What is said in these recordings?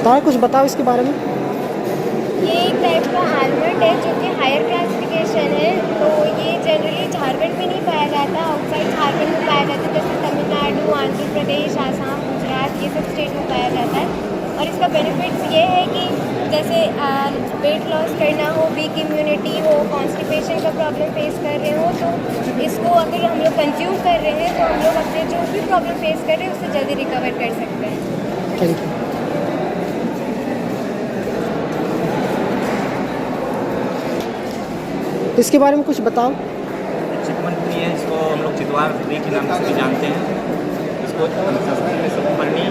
तार कुछ बताओ इसके बारे में। ये एक टाइप का आलमंड है जो कि हायर क्लासिफिकेशन है। तो ये जनरली झारखंड में नहीं पाया जाता, आउटसाइड झारखंड में पाया जाता है, जैसे तमिलनाडु, आंध्र प्रदेश, आसाम, गुजरात, ये सब स्टेट में पाया जाता है। और इसका बेनिफिट्स ये है कि जैसे वेट लॉस करना हो, वीक इम्यूनिटी हो, कॉन्स्टिपेशन का प्रॉब्लम फेस कर रहे हो, तो इसको अगर हम लोग कंज्यूम कर रहे हैं तो हम लोग अपने जो भी प्रॉब्लम फेस कर रहे हैं उससे जल्दी रिकवर कर सकते हैं। Thank you. इसके बारे में कुछ बताओ। चिकमनपुरी है, इसको हम लोग चितवार फ्री के नाम से भी जानते हैं। इसको संस्कृत में सुपरनी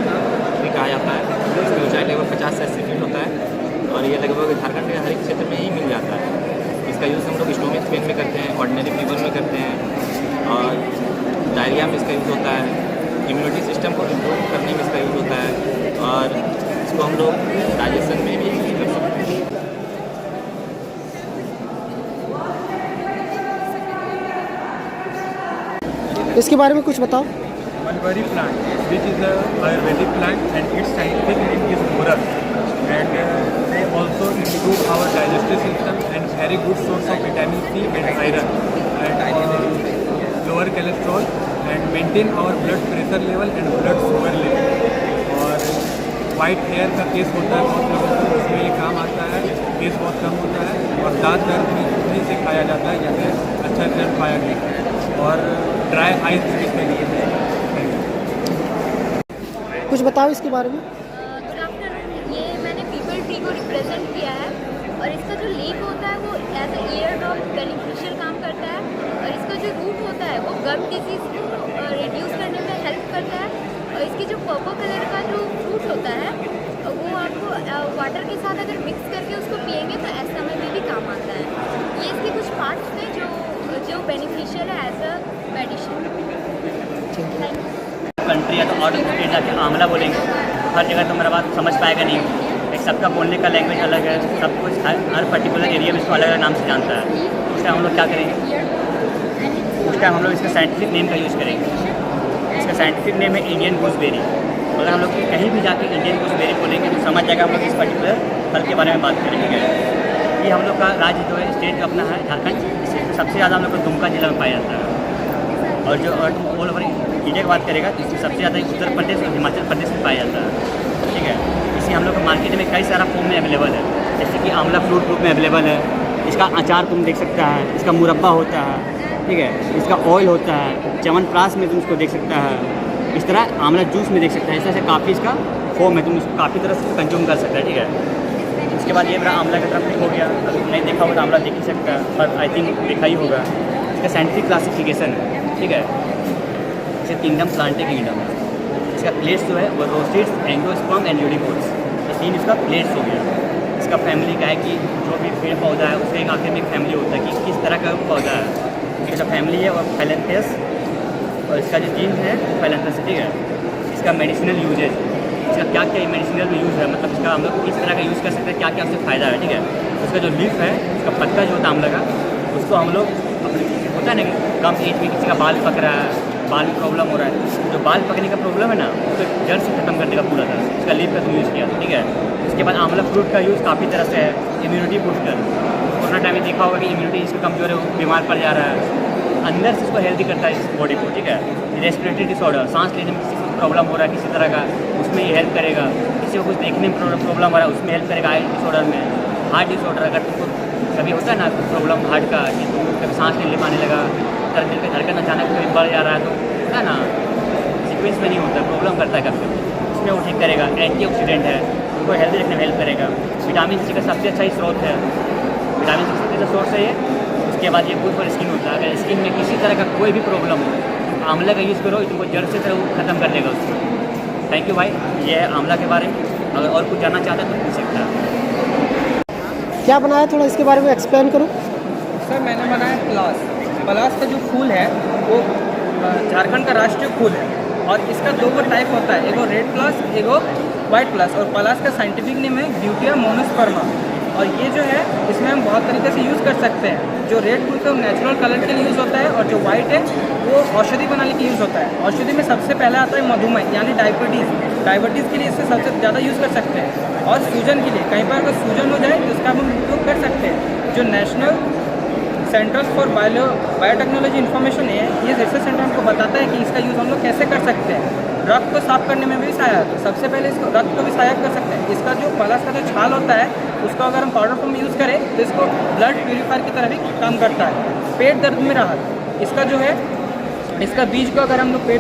भी कहा जाता है। इसकी ऊंचाई लगभग 50 से 80 फीट होता है और ये लगभग झारखंड के हर एक क्षेत्र में ही मिल जाता है। इसका यूज़ हम लोग स्टोमिक पेन में करते हैं, ऑर्डिनरी फीवर में करते हैं और डायरिया में इसका यूज़ होता है। इम्यूनिटी सिस्टम को इम्प्रूव करने में इसका यूज़ होता है और इसको हम लोग डाइजेशन में भी यूज़ कर सकते हैं। इसके बारे में कुछ बताओ। Mulberry plant, which is a Ayurvedic plant, and its scientific name is Moras, and they also improve our digestive system and very good source of vitamin C and iron, and lower cholesterol and maintain our blood pressure level and blood sugar level. और white hair का case होता है बहुत लोगों को, उसमें ये काम आता है, केस बहुत कम होता है। और दांत दर्द में इसी से खाया जाता है, जैसे अच्छा रिजल्ट पाया गया है। और ड्राई आइज भी इसमें लिए हैं। कुछ बताओ इसके बारे में। Good afternoon. ये मैंने पीपल ट्री को रिप्रेजेंट किया है और इसका जो लीफ होता है वो as a ear drop beneficial काम करता है और इसका जो रूट होता है वो गम डिजीज़ को रिड्यूस करने में हेल्प करता है। और इसकी जो पर्पल कलर का जो फ्रूट होता है वो आपको वाटर के साथ अगर मिक्स करके उसको पिएंगे तो एस्थमा में भी काम आता है। ये इसके कुछ पार्ट्स थे जो बेनिफिशियल है as a medicine. Thank you. Country है तो और स्टेट जाके आंवला बोलेंगे, हर जगह तो मेरा बात समझ पाएगा नहीं। एक सबका बोलने का लैंग्वेज अलग है, सब कुछ हर पर्टिकुलर एरिया में इसको अलग अलग नाम से जानता है। उस टाइम हम लोग क्या करेंगे, उस टाइम हम लोग इसका साइंटिफिक नेम का यूज़ करेंगे। इसका साइंटिफिक नेम है इंडियन गूसबेरी। अगर हम लोग कहीं भी जाके इंडियन गूसबेरी बोलेंगे तो समझ जाएगा हम लोग इस पर्टिकुलर फल के बारे में बात करेंगे। ठीक है, ये हम लोग का राज्य जो है स्टेट जो अपना है झारखंड, सबसे ज़्यादा हम लोग को दुमका जिला में पाया जाता है। और जो ऑल ओवर इंडिया की बात करेगा तो इसमें सबसे ज़्यादा उत्तर प्रदेश और हिमाचल प्रदेश में पाया जाता है। ठीक है, इसे हम लोग मार्केट में कई सारा फॉर्म में अवेलेबल है, जैसे कि आंवला फ्रूट रूप में अवेलेबल है। इसका अचार तुम देख सकता है, इसका मुरब्बा होता है, ठीक है, इसका ऑयल होता है, च्यवनप्राश में तुम इसको देख सकता है, इस तरह आंवला जूस में देख सकता है। इस तरह से काफ़ी इसका फॉर्म है, तुम इसको काफ़ी तरह से कंज्यूम कर सकता है। ठीक है, उसके बाद ये मेरा आंवला की तरफ हो गया। अगर नहीं देखा होगा तो आंवला देख ही सकता है, पर आई थिंक देखा ही होगा। इसका साइंटिफिक क्लासिफिकेशन है, ठीक है, इसे किंगडम प्लांटे किंगडम है। इसका प्लेट्स जो है वो रोस्टिड्स, एंजियोस्पर्म एंड यूडिकोड्स, ये 3 इसका प्लेट्स हो गया। इसका फैमिली का है कि जो भी पेड़ पौधा है उसके आखिर में एक फैमिली होता है कि किस तरह का पौधा है। इसका जो फैमिली है वो फैलेंथस और इसका जो जीन है फैलेंथस। ठीक है, इसका मेडिसिनल यूजेज, इसका क्या क्या मेडिसिनल यूज़ है, मतलब इसका हम लोग किस तरह का यूज़ कर सकते हैं, क्या क्या उससे फ़ायदा है। ठीक है, उसका जो लीफ है, उसका पत्ता जो होता है आंवला का, उसको हम लोग होता है ना कि कम एज में किसी का बाल पक रहा है, बाल में प्रॉब्लम हो रहा है, जो बाल पकने का प्रॉब्लम है ना उसको जड़ से खत्म करने का पूरा था इसका लीफ का यूज़ किया। ठीक है, उसके बाद आंवला फ्रूट का यूज़ काफ़ी तरह से है। इम्यूनिटी बूस्टर, कोरोना टाइम में देखा होगा कि इम्यूनिटी इसका कमजोर है, वो बीमार पड़ जा रहा है, अंदर से उसको हेल्दी करता है इस बॉडी को। ठीक है, रेस्पिरेटरी डिसऑर्डर, सांस लेने में किसी को प्रॉब्लम हो रहा है किसी तरह का, उसमें ये हेल्प करेगा। किसी को कुछ देखने में प्रॉब्लम हो रहा है उसमें हेल्प करेगा। आई डिसऑर्डर में, हार्ट डिसऑर्डर, अगर तुमको कभी होता है ना प्रॉब्लम हार्ट का कि तुम कभी सांस नहीं ले पाने लगा, दिल का धड़कन अचानक कभी बढ़ जा रहा है, तो होता है ना सीक्वेंस में नहीं होता, प्रॉब्लम करता है कभी, उसमें वो ठीक करेगा। एंटीऑक्सीडेंट है, उनको हेल्दी रखने में हेल्प करेगा। विटामिन सी का सबसे अच्छा ही स्रोत है, विटामिन सी सबसे अच्छा सोर्स है ये। उसके बाद ये गुड फॉर स्किन होता है, अगर स्किन में किसी तरह का कोई भी प्रॉब्लम हो तो आंवला का यूज़ करो, तुमको जड़ से तरह वो खत्म कर देगा उसको। थैंक यू भाई, ये है आंवला के बारे में। अगर और कुछ जानना चाहते हैं तो पूछ सकता है। क्या बनाया, थोड़ा इसके बारे में एक्सप्लेन करो। सर मैंने बनाया पलास। पलास का जो फूल है वो झारखंड का राष्ट्रीय फूल है और इसका 2 टाइप होता है, एगो रेड प्लस, एगो वाइट प्लस। और पलास का साइंटिफिक नेम है ब्यूटिया मोनोस्पर्मा। और ये जो है इसमें हम बहुत तरीके से यूज़ कर सकते हैं। जो रेड फूल है वो नेचुरल कलर के लिए यूज़ होता है और जो वाइट है वो औषधि बनाने के लिए यूज़ होता है। औषधि में सबसे पहला आता है मधुमेह यानी डायबिटीज़ के लिए इससे सबसे ज़्यादा यूज़ कर सकते हैं। और सूजन के लिए कहीं पर अगर सूजन हो जाए तो इसका हम उपयोग कर सकते हैं। जो national centres for biotechnology information है, ये रिसर्च सेंटर हमको बताता है कि इसका यूज़ हम लोग कैसे कर सकते हैं। रक्त को साफ करने में भी सहायक है। सबसे पहले इसको रक्त को भी सहायक कर सकते हैं। इसका जो पलाश का जो छाल होता है उसको अगर हम पाउडर फॉर्म में यूज़ करें तो इसको ब्लड प्यूरीफायर की तरह भी काम करता है। पेट दर्द में राहत, इसका जो है इसका बीज को अगर हम लोग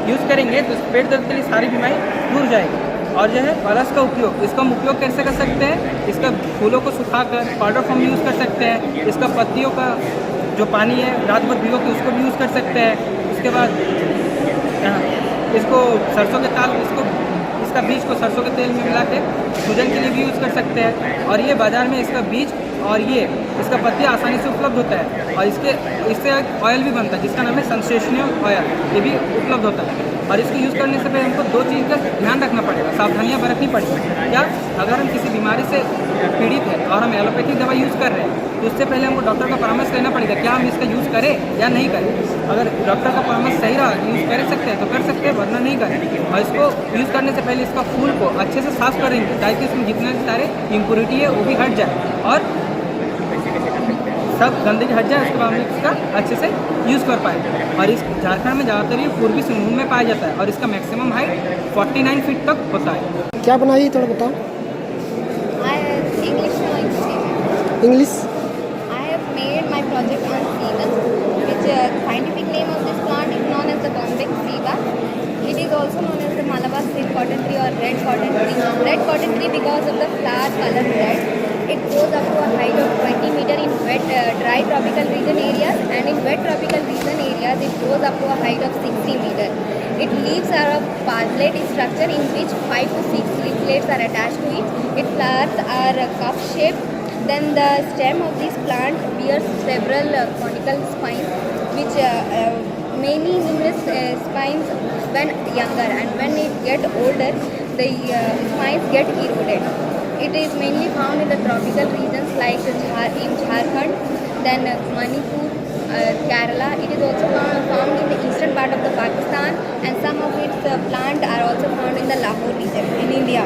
यूज़ करेंगे तो पेट दर्द के लिए सारी बीमारी दूर जाएगी। और जो है पलाश का उपयोग, इसका हम उपयोग कैसे कर सकते हैं, इसका फूलों को सुखाकर पाउडर फॉर्म में यूज़ कर सकते हैं। इसका पत्तियों का जो पानी है रात भर भिगो के उसको भी यूज़ कर सकते हैं। उसके बाद इसको सरसों के ताल इसका बीज को सरसों के तेल में मिला के सूजन के लिए भी यूज़ कर सकते हैं। और ये बाज़ार में इसका बीज और ये इसका पत्तियाँ आसानी से उपलब्ध होता है। और इससे ऑयल भी बनता है जिसका नाम है सेंसेशनियल ऑयल, ये भी उपलब्ध होता है। और इसको यूज़ करने से पहले हमको 2 चीज़ का ध्यान रखना पड़ेगा, सावधानियाँ बरतनी पड़ेगी। क्या, अगर हम किसी बीमारी से पीड़ित हैं और हम एलोपैथिक दवा यूज़ कर रहे हैं तो उससे पहले हमको डॉक्टर का परामर्श लेना पड़ेगा, क्या हम इसका यूज़ करें या नहीं करें। अगर डॉक्टर का परामर्श सही रहा, यूज़ कर सकते हैं तो कर सकते हैं, वरना नहीं करें। और इसको यूज़ करने से पहले इसका फूल को अच्छे से साफ़ करेंगे ताकि इसमें जितने सारे इम्प्योरिटी है वो भी हट जाए और सब गंदगी हट जाए। उसके बाद हम इसका अच्छे से यूज़ कर पाएंगे। और इस झारखंड में ज़्यादातर ये पूर्वी सिंहभूम में पाया जाता है और इसका मैक्सिमम हाइट 49 फीट तक होता है। क्या बनाई थोड़ा बताओ। English. English. I have made my project on Cebus, which scientific name of this plant is known as the Bombyx ceiba. It is also known as the Malabar silk cotton tree or red cotton tree. Red cotton tree because of the flower color red. It goes up to a height of 20 meter in wet, dry tropical region areas, and in wet tropical region areas it goes up to a height of 60 meter. Its leaves are a palmate structure in which 5 to 6 leaflets are attached to it. Its flowers are cup shaped. Then the stem of this plant bears several conical spines, which many numerous spines when younger, and when it get older, the spines get eroded. It is mainly found in the tropical regions like in Jharkhand, then Manipur, Kerala. It is also found in the eastern part of the Pakistan, and some of its plants are also found in the Lahore region in India.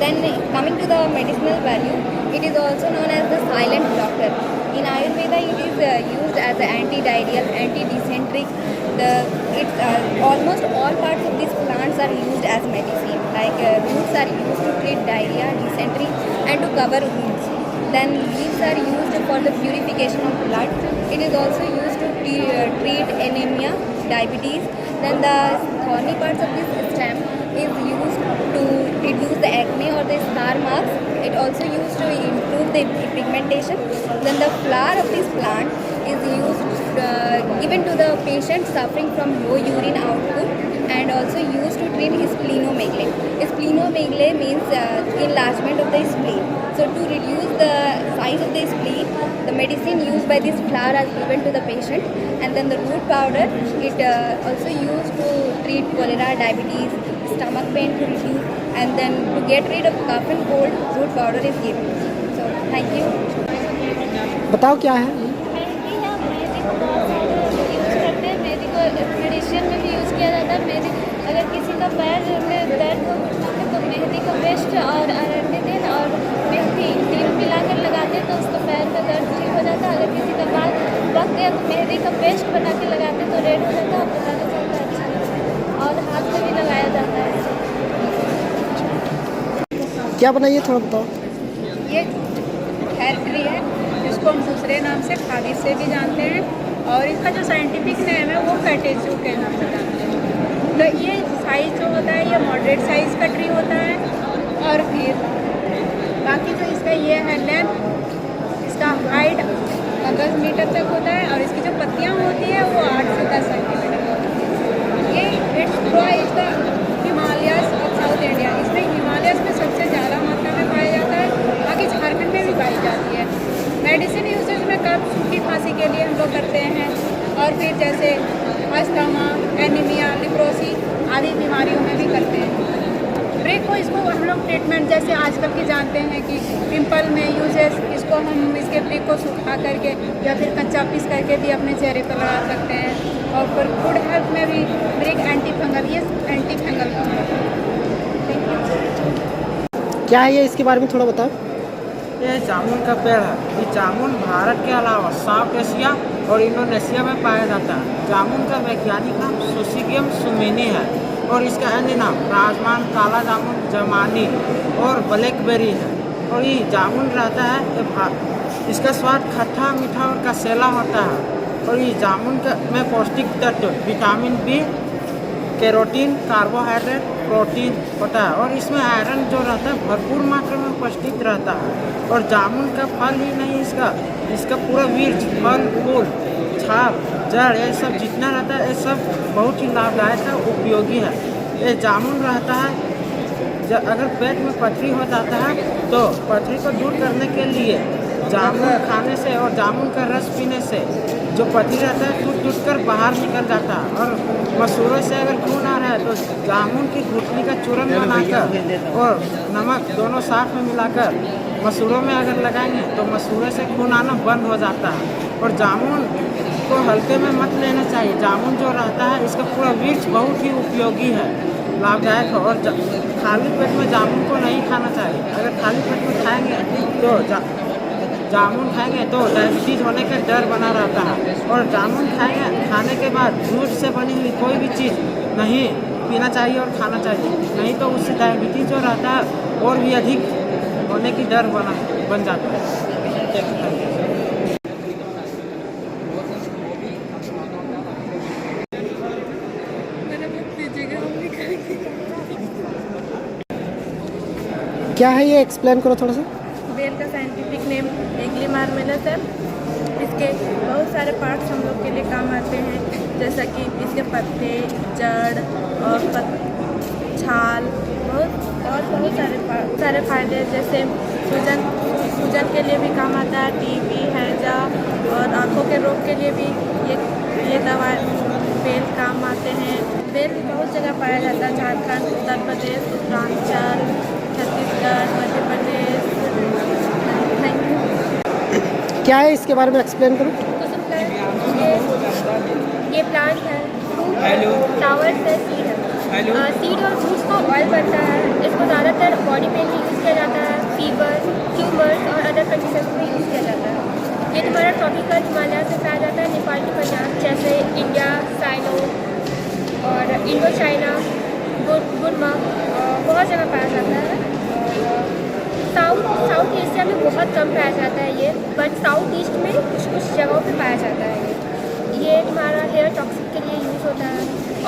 Then coming to the medicinal value, it is also known as the silent doctor. In Ayurveda, it is used as an anti-diarrheal, anti-dysenteric. Almost all parts of these plants are used as medicine. Like roots are used to treat diarrhea, dysentery, and to cover wounds. Then leaves are used for the purification of blood. It is also used to treat anemia, diabetes. Then the thorny parts of this stem is used to reduce the acne or the scar marks. It also used to improve the pigmentation. Then the flower of this plant is used given to the patient suffering from low urine output, and also used to treat splenomegaly. Splenomegaly means enlargement of the spleen. So to reduce the size of the spleen, the medicine used by this flower is given to the patient. And then the root powder, it also used to treat cholera, diabetes, stomach pain to reduce, and then to get rid of cough and cold, root powder is given. So thank you. बताओ क्या है। मेहंदी है, मेहंदी को बहुत सारे use करते हैं। मेहंदी को मेडिसिन में भी यूज़ किया जाता है। मेहंदी अगर किसी का पैर में दर्द हो घुटनों में तो मेहंदी का पेस्ट और अरंडीन और मेहंदी तीन मिलाकर लगाते हैं तो उसका पैर का दर्द ठीक हो जाता है। अगर किसी का बाल पक गया तो मेहंदी का पेस्ट बना के लगाते हैं तो रेड हो जाता है और पता नहीं चलता, अच्छा लगता है। और हाथ में भी लगाया जाता है। क्या बनाइए थोड़ा बताओ। ये हेयर ट्री है जिसको हम दूसरे नाम से खादी से भी जानते हैं, और इसका जो साइंटिफिक नेम है वो कैटेचू के नाम से जानते हैं। तो ये साइज़ जो होता है ये मॉडरेट साइज़ का ट्री होता है। और फिर बाकी जो इसका ये है लेंथ, इसका हाइट 10 मीटर तक होता है, और इसकी जो पत्तियाँ होती है वो 8 से 10 सेंटीमीटर होती है। ये it's grow is the Himalayas of south India. इसमें हिमालयस में सबसे ज़्यादा मात्रा में पाया जाता है, बाकी झारखंड में भी पाई जाती है। मेडिसिन यूजेज में कफ, सूखी खांसी के लिए हम लोग करते हैं, और फिर जैसे अस्थमा, एनीमिया, लिप्रोसी आदि बीमारियों में भी करते हैं। ट्री को इसको हम लोग ट्रीटमेंट जैसे आजकल की जानते हैं कि पिंपल में यूजेस, इसको हम इसके ब्रिक को सुखा करके या फिर कच्चा पीस करके भी अपने चेहरे पर लगा सकते हैं। और फिर गुड हेल्थ में भी ब्रिक एंटी फंगल, ये एंटी फंगल का क्या है ये, इसके बारे में थोड़ा बताओ। ये जामुन का पेड़ है। ये जामुन भारत के अलावा साउथ एशिया और इंडोनेशिया में पाया जाता है। जामुन का वैज्ञानिक नाम सूसिडियम सुमेनी है और इसका अन्य नाम राजमान, काला जामुन, जमानी और ब्लैकबेरी है। और ये जामुन रहता है, इसका स्वाद खट्टा, मीठा और कसेला होता है। और ये जामुन में पौष्टिक तत्व vitamin B, carotene, carbohydrate, protein होता है। और इसमें आयरन जो रहता है भरपूर मात्रा में उपस्थित रहता है। और जामुन का फल ही नहीं, इसका पूरा वृक्ष, फल, फूल, छाल, जड़, ये सब जितना रहता है, ये सब बहुत ही लाभदायक है, उपयोगी है। ये जामुन रहता है, अगर पेट में पथरी हो जाता है तो पथरी को दूर करने के लिए जामुन खाने से और जामुन का रस पीने से जो पथरी रहता है टूट कर बाहर निकल जाता है। और मसूरों से अगर खून आ रहा है तो जामुन की गुठली का चूरन बनाकर और नमक दोनों साथ में मिलाकर मसूरों में अगर लगाएंगे तो मसूरों से खून आना बंद हो जाता है। और जामुन को हल्के में मत लेना चाहिए। जामुन जो रहता है इसका पूरा वृक्ष बहुत ही उपयोगी है, लाभदायक है। और खाली पेट में जामुन को नहीं खाना चाहिए। अगर खाली पेट में खाएंगे तो जामुन खाएंगे तो डायबिटीज़ होने का डर बना रहता है। और जामुन खाने के बाद दूध से बनी हुई कोई भी चीज़ नहीं पीना चाहिए और खाना चाहिए, नहीं तो उससे डायबिटीज़ जो रहता है और भी अधिक होने की डर बन जाता है। क्या है ये, एक्सप्लेन करो थोड़ा सा। बेल का साइंटिफिक नेम एग्ली मार्मेलस है। इसके बहुत सारे पार्ट्स हम लोग के लिए काम आते हैं, जैसा कि इसके पत्ते, जड़ और छाल, बहुत सारे फायदे, जैसे सूजन के लिए भी काम आता है, टीबी, हैजा और आँखों के रोग के लिए भी ये दवा बेल काम आते हैं। बेल बहुत जगह पाया जाता है, झारखंड, उत्तर प्रदेश, उत्तरांचल, छत्तीसगढ़, मध्य प्रदेश। Thank you. क्या है इसके बारे में एक्सप्लेन करो। ये प्लांट है, फ्लावर से सीड है। सीड और फ्रूट्स को ऑयल बनता है। इसको ज़्यादातर बॉडी पेन में यूज़ किया जाता है, फीवर, ट्यूमर्स और अदर कंडीशन में यूज़ किया जाता है। ये तुम्हारा ट्रॉपिकल हिमालय से पाया जाता है, नेपाल के पंजाब जैसे इंडिया, साइनो और इंडो चाइना, बुर्मा, बहुत जगह पाया जाता है। साउथ एशिया में बहुत कम पाया जाता है ये, बट साउथ ईस्ट में कुछ जगहों पे पाया जाता है ये तुम्हारा हेयर टॉक्सिक के लिए यूज़ होता है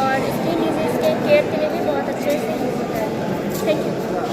और स्किन डिजीज़ के केयर के लिए भी बहुत अच्छे से यूज़ होता है। Thank you.